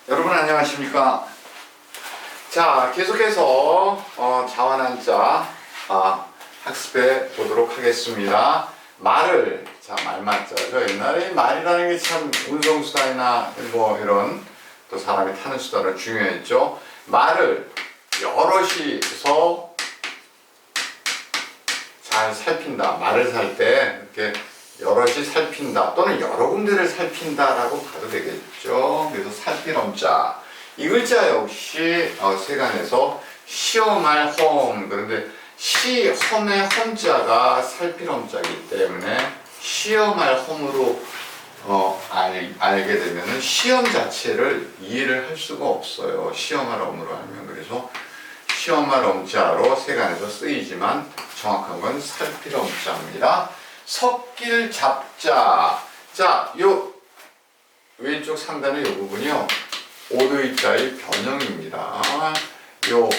여러분 안녕하십니까? 자, 계속해서 자완한자 학습해 보도록 하겠습니다. 말을, 자, 말맞자죠. 옛날에 말이라는 게 참 운송수단이나 뭐 이런 또 사람이 타는 수단으로 중요했죠. 말을 여럿이서 잘 살핀다. 말을 살 때 이렇게 여럿이 살핀다 또는 여러 군데를 살핀다라고 봐도 되겠죠. 그래서 살필 엄자, 이 글자 역시 세간에서 시험할 험, 그런데 시험의 험자가 살필 엄자이기 때문에 시험할 험으로 알게 되면은 시험 자체를 이해를 할 수가 없어요. 시험할 험으로 알면. 그래서 시험할 엄자로 세간에서 쓰이지만 정확한 건 살필 엄자입니다. 섞일 잡자. 자, 요 왼쪽 상단의 요 부분이요, 오도의자의 변형입니다. 요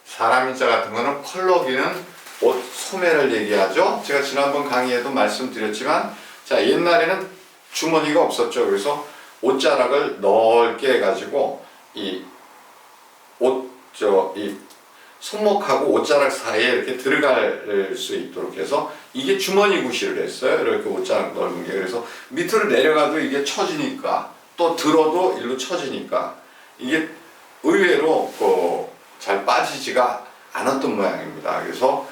사람인자 같은 거는 펄럭이는 옷 소매를 얘기하죠. 제가 지난번 강의에도 말씀드렸지만, 자, 옛날에는 주머니가 없었죠. 그래서 옷자락을 넓게 해가지고 이 손목하고 옷자락 사이에 이렇게 들어갈 수 있도록 해서 이게 주머니 구실을 했어요. 이렇게 옷자락 넓은 게. 그래서 밑으로 내려가도 이게 처지니까, 또 들어도 일로 처지니까 이게 의외로 잘 빠지지가 않았던 모양입니다. 그래서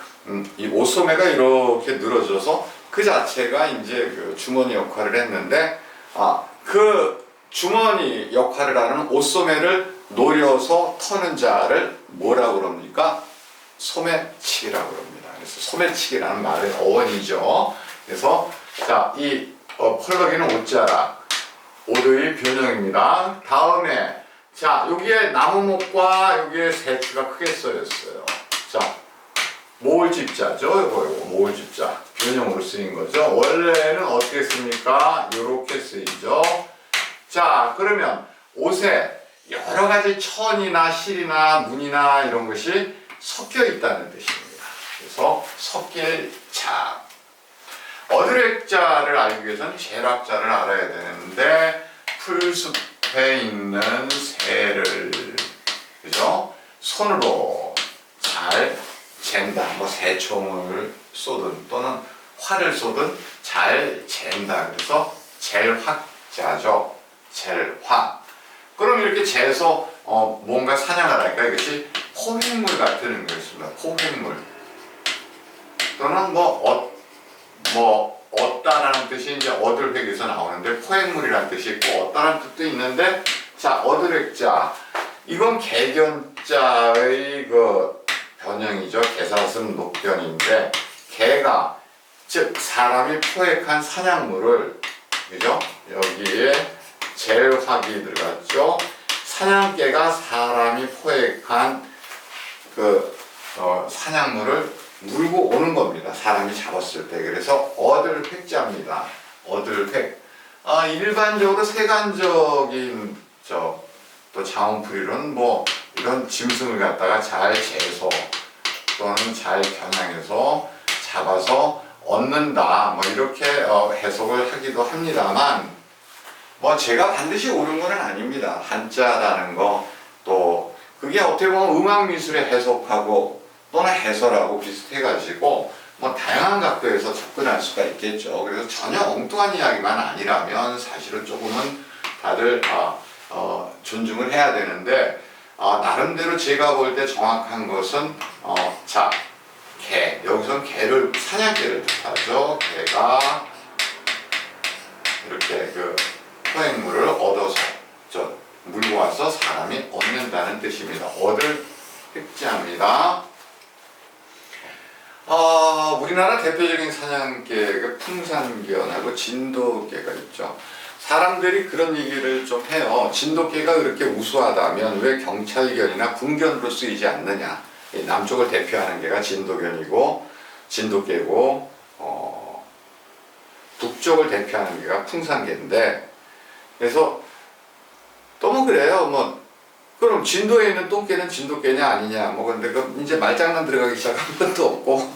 이 옷소매가 이렇게 늘어져서 그 자체가 이제 그 주머니 역할을 했는데, 그 주머니 역할을 하는 옷소매를 노려서 터는 자를 뭐라고 그럽니까? 소매치기라고 그럽니다. 그래서 소매치기라는 말의 어원이죠. 그래서 자, 이 펄럭이는 옷자락, 오도의 변형입니다. 다음에 자, 여기에 나무목과 여기에 세트가 크게 써졌어요. 자, 모을집자죠. 이거 모을집자 변형으로 쓰인 거죠. 원래는 어떻게 씁니까? 이렇게 쓰이죠. 자, 그러면 옷에 여러 가지 천이나 실이나 문이나 이런 것이 섞여 있다는 뜻입니다. 그래서 섞일 잡. 어드렉자를 알기 위해서는 제락자를 알아야 되는데, 풀숲에 있는 새를, 그죠? 손으로 잘 잰다. 뭐 새총을 쏘든 또는 활을 쏘든 잘 잰다. 그래서 젤확자죠. 젤확. 그럼 이렇게 재서 뭔가 사냥을 하니까 이것이 포획물 같은 것입니다. 포획물 또는 얻다라는 뜻이 이제 얻을 획에서 나오는데, 포획물이라는 뜻이 있고 얻다라는 뜻도 있는데, 자, 얻을획자, 이건 개견자의 그 변형이죠. 개사슴 녹변인데, 개가 즉 사람이 포획한 사냥물을, 그죠? 여기에 젤확이 들어갔죠. 사냥개가 사람이 포획한 그 사냥물을 물고 오는 겁니다. 사람이 잡았을 때. 그래서 얻을 획자입니다. 얻을 획. 일반적으로 세간적인 또 자원풀이로는 뭐 이런 짐승을 갖다가 잘 재서 또는 잘 겨냥해서 잡아서 얻는다, 뭐 이렇게 해석을 하기도 합니다만, 뭐 제가 반드시 옳은 건 아닙니다. 한자라는 거, 또 그게 어떻게 보면 음악미술의 해석하고 또는 해설하고 비슷해가지고 뭐 다양한 각도에서 접근할 수가 있겠죠. 그래서 전혀 엉뚱한 이야기만 아니라면 사실은 조금은 다들 존중을 해야 되는데, 나름대로 제가 볼 때 정확한 것은 자, 개, 여기선 개를, 사냥개를 뜻하죠. 개가 이렇게 그 포획물을 얻어서 물고 와서 사람이 얻는다는 뜻입니다. 얻을 획자입니다. 우리나라 대표적인 사냥개가 풍산견하고 진돗개가 있죠. 사람들이 그런 얘기를 좀 해요. 진돗개가 그렇게 우수하다면 왜 경찰견이나 군견으로 쓰이지 않느냐. 남쪽을 대표하는 개가 진돗개고, 북쪽을 대표하는 개가 풍산개인데, 그래서 또 뭐 그래요. 그럼 진도에 있는 똥개는 진돗개냐 아니냐, 근데 이제 말장난 들어가기 시작하면 끝도 없고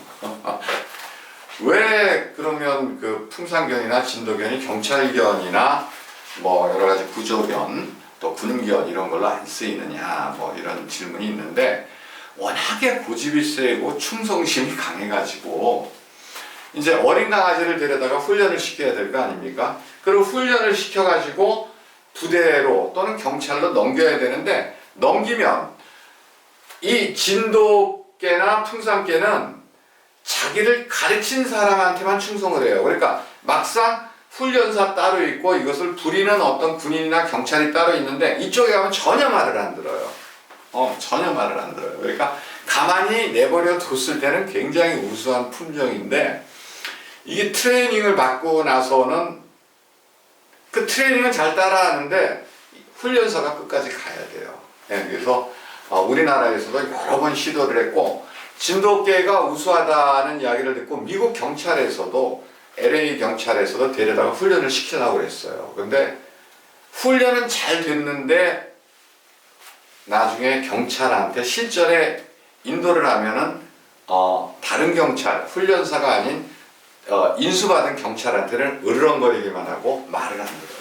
왜 그러면 그 풍산견이나 진도견이 경찰견이나 뭐 여러 가지 구조견 또 군견 이런 걸로 안 쓰이느냐 뭐 이런 질문이 있는데 워낙에 고집이 세고 충성심이 강해가지고 이제 어린 강아지를 데려다가 훈련을 시켜야 될 거 아닙니까? 그리고 훈련을 시켜가지고 부대로 또는 경찰로 넘겨야 되는데 넘기면 이 진돗개나 풍산개는 자기를 가르친 사람한테만 충성을 해요. 그러니까 막상 훈련사 따로 있고 이것을 부리는 어떤 군인이나 경찰이 따로 있는데 이쪽에 가면 전혀 말을 안 들어요. 전혀 말을 안 들어요. 그러니까 가만히 내버려 뒀을 때는 굉장히 우수한 품종인데 이게 트레이닝을 받고 나서는 그 트레이닝은 잘 따라하는데 훈련사가 끝까지 가야 돼요. 그래서 우리나라에서도 여러 번 시도를 했고 진돗개가 우수하다는 이야기를 듣고 미국 경찰에서도 LA 경찰에서도 데려다가 훈련을 시키려고 했어요. 근데 훈련은 잘 됐는데 나중에 경찰한테 실전에 인도를 하면은 다른 경찰, 훈련사가 아닌 인수받은 경찰한테는 으르렁거리기만 하고 말을 안 들어요.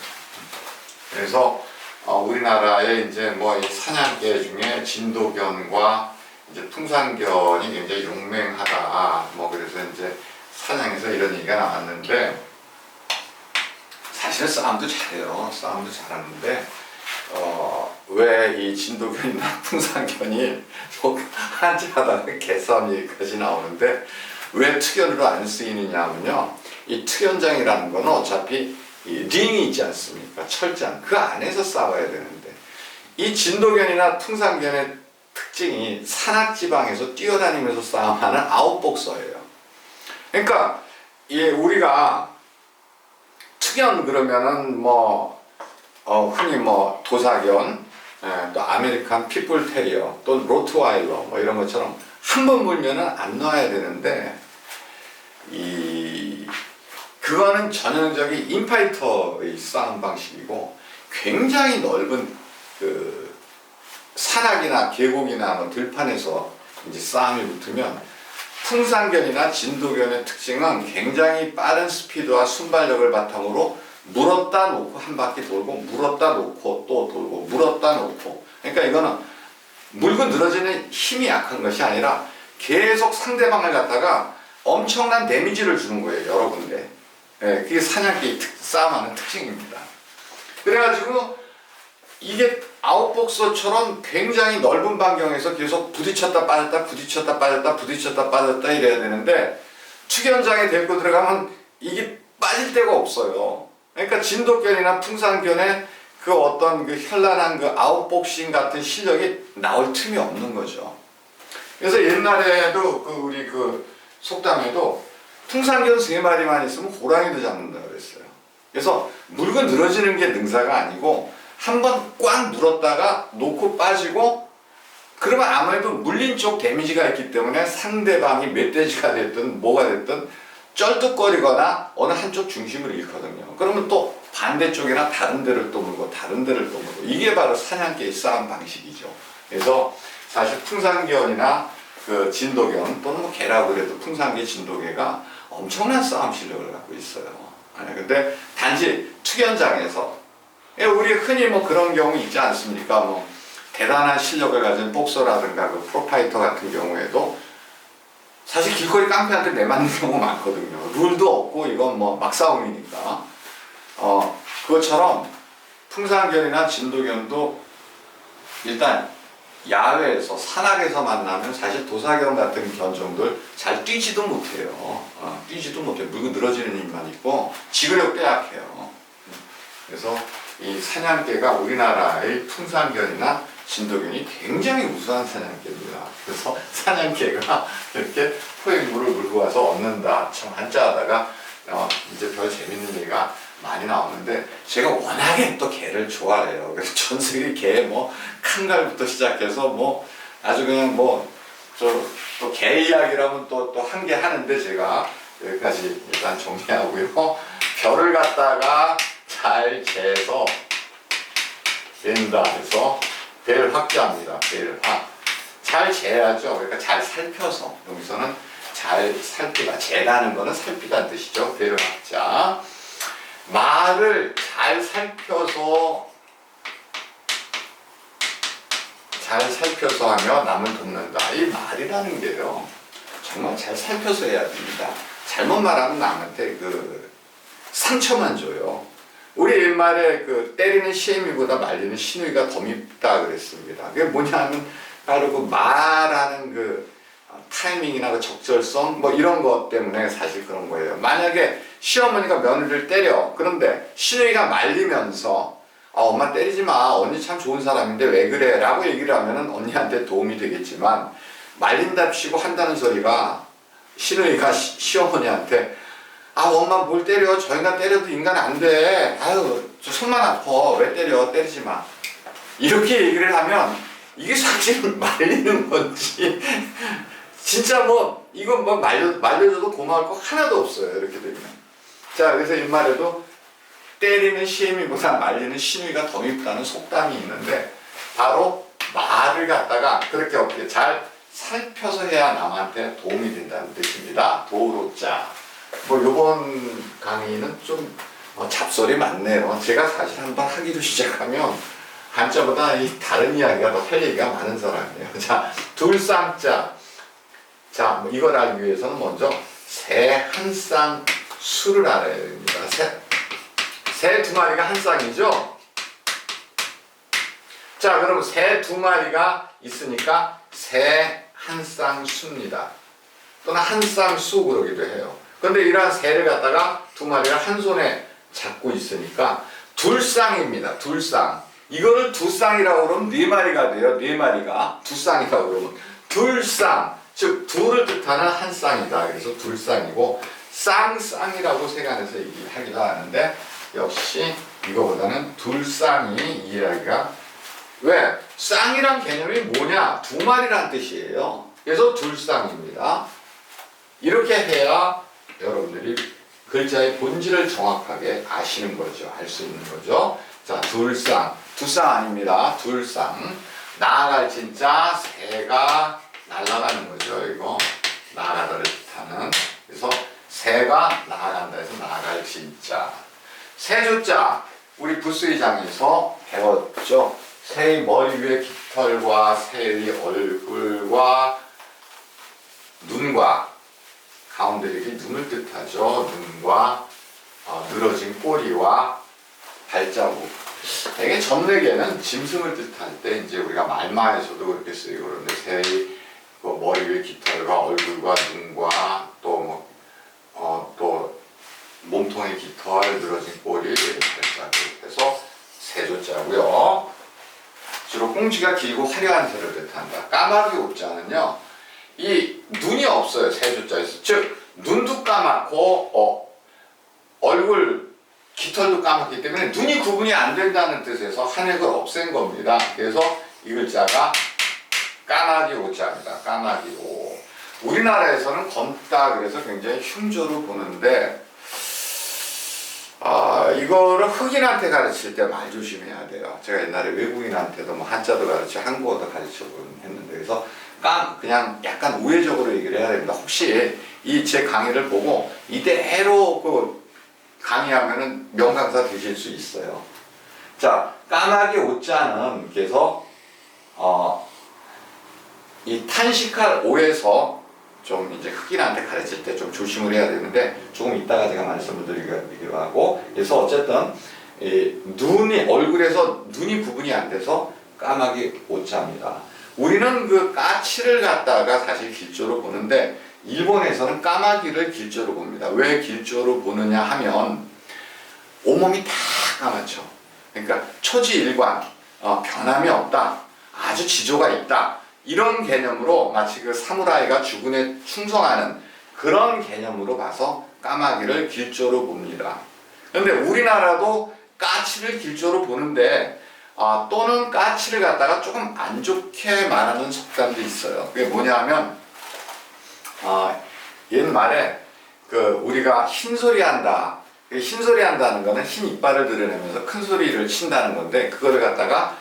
그래서 우리나라에 이제 뭐 사냥개 중에 진돗견과 이제 풍산견이 굉장히 용맹하다. 뭐 그래서 이제 사냥에서 이런 얘기가 나왔는데 사실 싸움도 잘해요. 싸움도 잘하는데 왜 이 진돗견이나 풍산견이 뭐 한자하다가 개싸움 얘기까지 나오는데 왜 특연으로 안 쓰이느냐면요. 이 특연장이라는 거는 어차피 이 링이 있지 않습니까? 철장. 그 안에서 싸워야 되는데 이 진돗견이나 풍산견의 특징이 산악지방에서 뛰어다니면서 싸움하는 아웃복서예요. 그러니까 우리가 특연 그러면은 뭐 흔히 뭐 도사견, 또 아메리칸 핏불 테리어, 또 로트와일러 뭐 이런 것처럼 한 번 물면은 안 놔야 되는데 그거는 전형적인 인파이터의 싸움 방식이고 굉장히 넓은 그 산악이나 계곡이나 뭐 들판에서 이제 싸움이 붙으면 풍산견이나 진돗견의 특징은 굉장히 빠른 스피드와 순발력을 바탕으로 물었다 놓고 한 바퀴 돌고 물었다 놓고 또 돌고 물었다 놓고 그러니까 이거는 물고 늘어지는 힘이 약한 것이 아니라 계속 상대방을 갖다가 엄청난 데미지를 주는 거예요. 여러 군데. 그게 사냥개 싸움하는 특징입니다. 그래가지고 이게 아웃복서처럼 굉장히 넓은 반경에서 계속 부딪혔다 빠졌다 부딪혔다 빠졌다 부딪혔다 빠졌다 이래야 되는데 축연장에 데리고 들어가면 이게 빠질 데가 없어요. 그러니까 진돗견이나 풍산견의 그 어떤 그 현란한 그 아웃복싱 같은 실력이 나올 틈이 없는 거죠. 그래서 옛날에도 우리 속담에도 풍산견 3마리만 있으면 호랑이도 잡는다고 그랬어요. 그래서 물고 늘어지는 게 능사가 아니고 한번 꽉 물었다가 놓고 빠지고 그러면 아무래도 물린 쪽 데미지가 있기 때문에 상대방이 멧돼지가 됐든 뭐가 됐든 쩔뚝거리거나 어느 한쪽 중심을 잃거든요. 그러면 또 반대쪽이나 다른 데를 또 물고 다른 데를 또 물고 이게 바로 사냥개의 싸움 방식이죠. 그래서 사실 풍산견이나 그 진돗견 또는 뭐 개라고 그래도 풍산개 진돗개가 엄청난 싸움 실력을 갖고 있어요. 근데 단지 특연장에서 우리 흔히 뭐 그런 경우 있지 않습니까? 뭐 대단한 실력을 가진 복서라든가 그 프로파이터 같은 경우에도 사실 길거리 깡패한테 내맞는 경우 많거든요. 룰도 없고 이건 뭐 막싸움이니까. 그것처럼 풍산견이나 진돗견도 일단 야외에서 산악에서 만나면 사실 도사견 같은 견종들 잘 뛰지도 못해요. 뛰지도 못해요. 물고 늘어지는 힘만 있고 지구력도 약해요. 그래서 이 사냥개가 우리나라의 풍산견이나 진돗견이 굉장히 우수한 사냥개입니다. 그래서 사냥개가 이렇게 포획물을 물고 와서 얻는다. 참 한자하다가 이제 별 재밌는 얘기가 많이 나오는데 제가 워낙에 또 개를 좋아해요. 그래서 전 세계 개 뭐 칸갈부터 시작해서 뭐 아주 그냥 뭐 또 개 이야기라면 또 한 개 하는데 제가 여기까지 일단 정리하고요. 별을 갖다가 잘 재서 된다 해서 벨 확자입니다. 벨 확. 잘 재야죠. 그러니까 잘 살펴서 여기서는 잘 살피다. 재라는 거는 살피다는 뜻이죠. 벨 확자. 말을 잘 살펴서 잘 살펴서 하며 남을 돕는다. 이 말이라는 게요. 정말 잘 살펴서 해야 됩니다. 잘못 말하면 남한테 그 상처만 줘요. 우리 옛말에 그 때리는 시애미보다 말리는 시누이가 더 밉다 그랬습니다. 그게 뭐냐면 바로 그 말하는 그 타이밍이나 그 적절성 뭐 이런 것 때문에 사실 그런 거예요. 만약에 시어머니가 며느리를 때려. 그런데 시누이가 말리면서 엄마 때리지 마. 언니 참 좋은 사람인데 왜 그래? 라고 얘기를 하면은 언니한테 도움이 되겠지만 말린답시고 한다는 소리가 시누이가 시어머니한테 엄마 뭘 때려? 저 인간 때려도 인간 안 돼. 아유 저 손만 아파. 왜 때려? 때리지 마. 이렇게 얘기를 하면 이게 사실은 말리는 건지 진짜 뭐 이건 뭐 말려줘도 고마울 거 하나도 없어요. 이렇게 되면. 자 그래서 옛말에도 때리는 시애미보다 말리는 시누이가 더 밉다는 속담이 있는데 바로 말을 갖다가 그렇게 어떻게 잘 살펴서 해야 남한테 도움이 된다는 뜻입니다. 도로자. 뭐 요번 강의는 좀 잡설이 많네요. 제가 사실 한번 하기로 시작하면 한자보다 이 다른 이야기가 더 할 얘기가 많은 사람이에요. 자, 둘쌍자. 자, 뭐 이걸 알기 위해서는 먼저 새 한 쌍 수를 알아야 됩니다. 새 두 마리가 한 쌍이죠? 자, 그럼 새 두 마리가 있으니까 새 한 쌍 수입니다. 또는 한 쌍 수 그러기도 해요. 근데 이러한 새를 갖다가 두 마리가 한 손에 잡고 있으니까 둘쌍입니다. 둘쌍. 이거를 두 쌍이라고 그러면 네 마리가 돼요. 네 마리가 두 쌍이라고 그러면 둘쌍. 즉 둘을 뜻하는 한 쌍이다. 그래서 둘쌍이고 쌍쌍이라고 세간에서 얘기하기도 하는데 역시 이거보다는 둘쌍이 이해하기가 왜? 쌍이란 개념이 뭐냐? 두 마리란 뜻이에요. 그래서 둘쌍입니다. 이렇게 해야 여러분들이 글자의 본질을 정확하게 아시는 거죠. 알 수 있는 거죠. 자, 둘쌍. 두쌍 아닙니다. 둘쌍. 나아갈 진짜 새가 날아가는 거죠. 이거 나아가다를 뜻하는. 그래서 새가 나아간다 해서 나아갈 진짜. 새조자. 우리 부수의장에서 배웠죠. 새의 머리 위에 깃털과 새의 얼굴과 눈과 가운데 이렇게 눈을 뜻하죠. 눈과 늘어진 꼬리와 발자국. 이게 전래계는 짐승을 뜻할 때 이제 우리가 말마에서도 그렇게 쓰이고 그러는데 새의 그 머리 위에 깃털과 얼굴과 눈과 또 또 몸통의 깃털, 늘어진 꼬리, 발자국 해서 새조자고요. 주로 꽁지가 길고 화려한 새를 뜻한다. 까마귀 옥자는요. 이 눈이 없어요. 새조자에서. 즉 눈도 까맣고 얼굴 깃털도 까맣기 때문에 눈이 구분이 안 된다는 뜻에서 한 획을 없앤 겁니다. 그래서 이 글자가 까마귀 오자입니다. 까마귀 오. 우리나라에서는 검다 그래서 굉장히 흉조로 보는데 이거를 흑인한테 가르칠 때 말 조심해야 돼요. 제가 옛날에 외국인한테도 뭐 한자도 가르치고 한국어도 가르쳐보긴 했는데 그래서 그냥 약간 우회적으로 얘기를 해야 됩니다. 혹시 이 제 강의를 보고 이대로 그 강의하면은 명강사 되실 수 있어요. 자, 까마귀 오자는 그래서 이 탄식할 오에서 좀 이제 흑인한테 가르칠 때 좀 조심을 해야 되는데 조금 이따가 제가 말씀을 드리기로 하고 그래서 어쨌든 눈이 얼굴에서 눈이 구분이 안 돼서 까마귀 오자입니다. 우리는 그 까치를 갖다가 사실 길조로 보는데 일본에서는 까마귀를 길조로 봅니다. 왜 길조로 보느냐 하면 온몸이 다 까맣죠. 그러니까 초지일관, 변함이 없다, 아주 지조가 있다 이런 개념으로 마치 그 사무라이가 주군에 충성하는 그런 개념으로 봐서 까마귀를 길조로 봅니다. 그런데 우리나라도 까치를 길조로 보는데 또는 까치를 갖다가 조금 안 좋게 말하는 속담도 있어요. 그게 뭐냐 하면 옛말에 그 우리가 흰소리 한다. 흰소리 한다는 거는 흰 이빨을 드러내면서 큰 소리를 친다는 건데 그거를 갖다가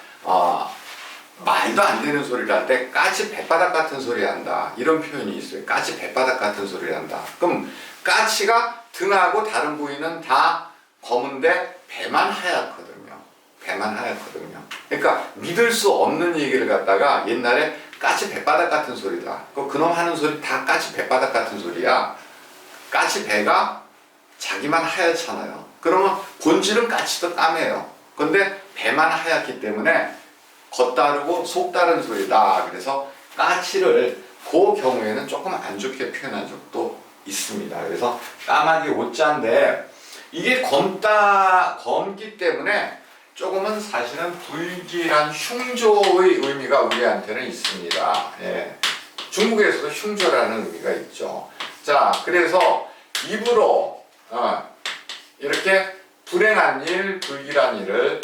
말도 안 되는 소리를 할 때 까치 뱃바닥 같은 소리 한다 이런 표현이 있어요. 까치 뱃바닥 같은 소리를 한다. 그럼 까치가 등하고 다른 부위는 다 검은데 배만 하얗거든요. 배만 하얗거든요. 그러니까 믿을 수 없는 얘기를 갖다가 옛날에 까치 배바닥 같은 소리다. 그놈 하는 소리 다 까치 배바닥 같은 소리야. 까치 배가 자기만 하얗잖아요. 그러면 본질은 까치도 까매요. 근데 배만 하얗기 때문에 겉다르고 속다른 소리다. 그래서 까치를 그 경우에는 조금 안 좋게 표현한 적도 있습니다. 그래서 까마귀 오자인데 이게 검기 때문에 조금은 사실은 불길한 흉조의 의미가 우리한테는 있습니다. 예. 중국에서도 흉조라는 의미가 있죠. 자, 그래서 입으로 이렇게 불행한 일, 불길한 일을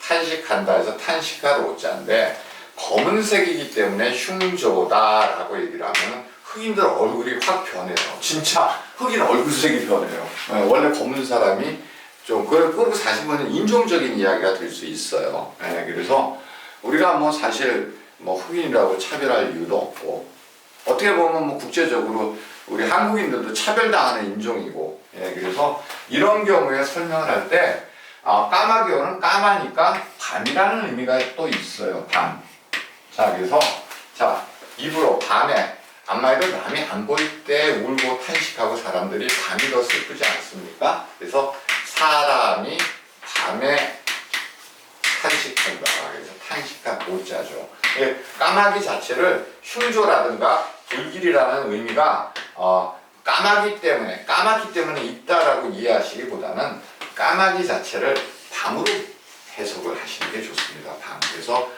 탄식한다 해서 탄식할 오자인데 검은색이기 때문에 흉조다라고 얘기를 하면 흑인들 얼굴이 확 변해요. 진짜 흑인 얼굴색이 변해요. 원래 검은 사람이 좀 그리고 사실 그건 인종적인 이야기가 될 수 있어요. 그래서 우리가 뭐 사실 뭐 흑인이라고 차별할 이유도 없고 어떻게 보면 뭐 국제적으로 우리 한국인들도 차별당하는 인종이고 그래서 이런 경우에 설명을 할 때 까마귀어는 까마니까 밤이라는 의미가 또 있어요. 밤. 자, 그래서 자 입으로 밤에 암마이도 남이 안 보일 때 울고 탄식하고 사람들이 밤이 더 슬프지 않습니까? 그래서 사람이 밤에 탄식한다. 그래서 탄식한 오자죠. 까마귀 자체를 흉조라든가 불길이라는 의미가 까마귀 때문에 있다라고 이해하시기보다는 까마귀 자체를 밤으로 해석을 하시는 게 좋습니다. 밤. 그래서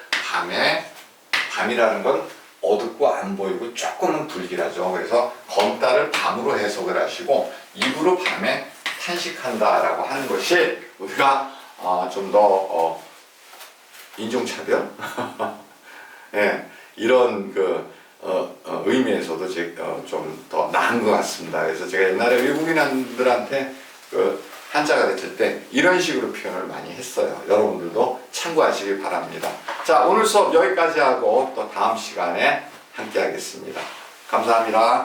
밤이라는 건 어둡고 안 보이고 조금은 불길하죠. 그래서 검다를 밤으로 해석을 하시고 입으로 밤에 탄식한다라고 하는 것이 우리가 좀 더 인종차별 이런 의미에서도 좀 더 나은 것 같습니다. 그래서 제가 옛날에 외국인들한테 한자 가르칠 때 이런 식으로 표현을 많이 했어요. 여러분들도 참고하시기 바랍니다. 자, 오늘 수업 여기까지 하고 또 다음 시간에 함께 하겠습니다. 감사합니다.